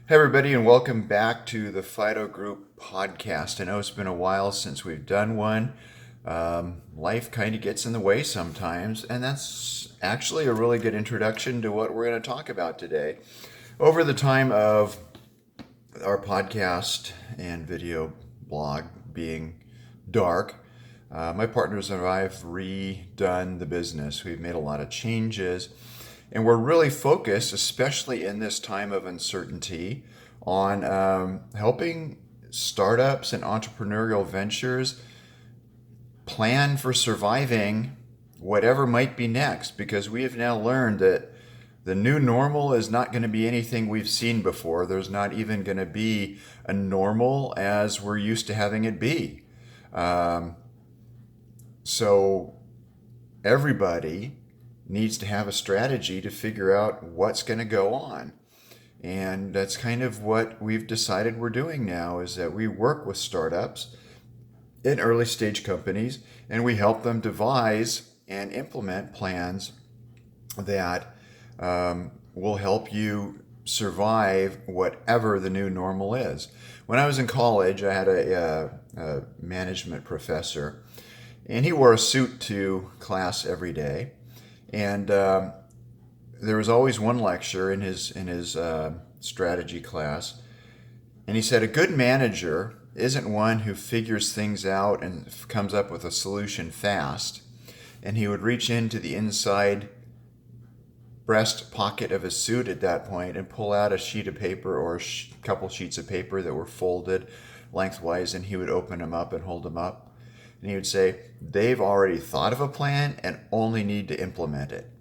Hey, everybody, and welcome back to the FIDOgroupe Podcast. I know it's been a while since we've done one. Life kind of gets in the way sometimes, and that's actually a really good introduction to what we're going to talk about today. Over the time of our podcast and video blog being dark, my partners and I have redone the business. We've made a lot of changes. And we're really focused, especially in this time of uncertainty, on helping startups and entrepreneurial ventures plan for surviving whatever might be next, because we have now learned that the new normal is not going to be anything we've seen before. There's not even going to be a normal as we're used to having it be. So everybody needs to have a strategy to figure out what's going to go on. And that's kind of what we've decided we're doing now, is that we work with startups in early stage companies, and we help them devise and implement plans that will help you survive whatever the new normal is. When I was in college, I had a management professor, and he wore a suit to class every day. And there was always one lecture in his strategy class, and he said a good manager isn't one who figures things out and comes up with a solution fast. And he would reach into the inside breast pocket of his suit at that point and pull out a sheet of paper or a couple sheets of paper that were folded lengthwise, and he would open them up and hold them up. And he would say, they've already thought of a plan and only need to implement it.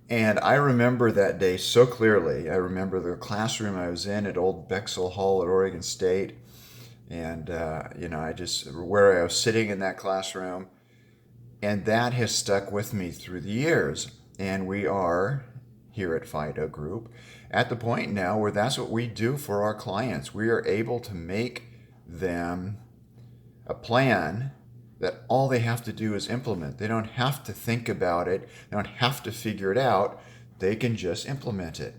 And I remember that day so clearly. I remember the classroom I was in at Old Bexell Hall at Oregon State. And, where I was sitting in that classroom. And that has stuck with me through the years. And we are, here at FIDOgroupe, at the point now where that's what we do for our clients. We are able to make them a plan that all they have to do is implement. They don't have to think about it. They don't have to figure it out. They can just implement it.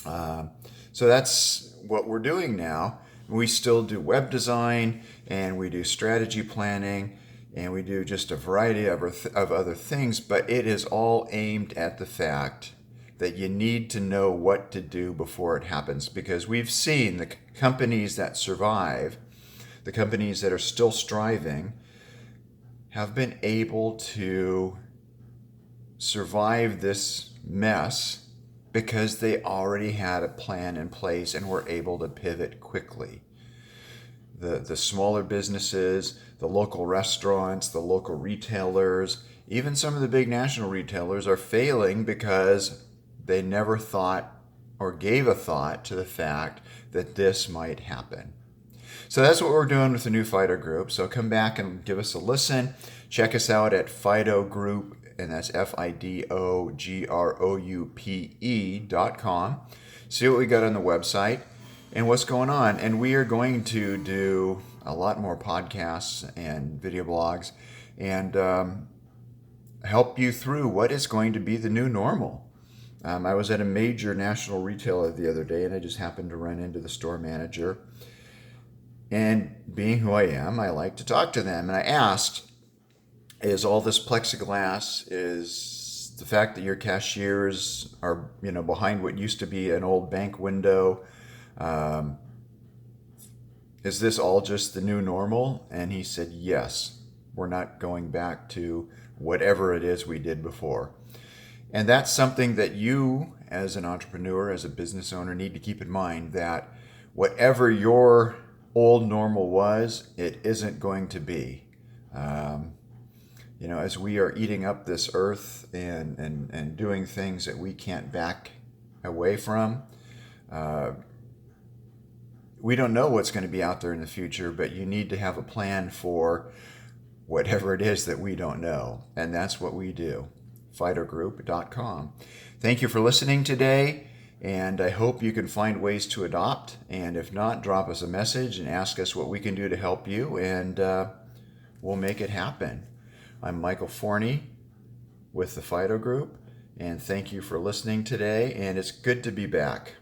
So that's what we're doing now. We still do web design, and we do strategy planning, and we do just a variety of other things, but it is all aimed at the fact that you need to know what to do before it happens, because we've seen the companies that survive, the companies that are still striving, have been able to survive this mess because they already had a plan in place and were able to pivot quickly. The smaller businesses, the local restaurants, the local retailers, even some of the big national retailers are failing because they never thought or gave a thought to the fact that this might happen. So that's what we're doing with the new FIDOgroupe. So come back and give us a listen. Check us out at FIDOgroupe, and that's FIDOgroupe.com. See what we got on the website and what's going on. And we are going to do a lot more podcasts and video blogs and help you through what is going to be the new normal. I was at a major national retailer the other day, and I just happened to run into the store manager. And being who I am, I like to talk to them. And I asked, is all this plexiglass, is the fact that your cashiers are, behind what used to be an old bank window, is this all just the new normal? And he said, yes, we're not going back to whatever it is we did before. And that's something that you, as an entrepreneur, as a business owner, need to keep in mind, that whatever your old normal was, it isn't going to be. As we are eating up this earth and doing things that we can't back away from, we don't know what's going to be out there in the future, but you need to have a plan for whatever it is that we don't know. And that's what we do. FIDOgroupe.com. Thank you for listening today. And I hope you can find ways to adopt. And if not, drop us a message and ask us what we can do to help you, and we'll make it happen. I'm Michael Forney with the FIDOgroupe, and thank you for listening today. And it's good to be back.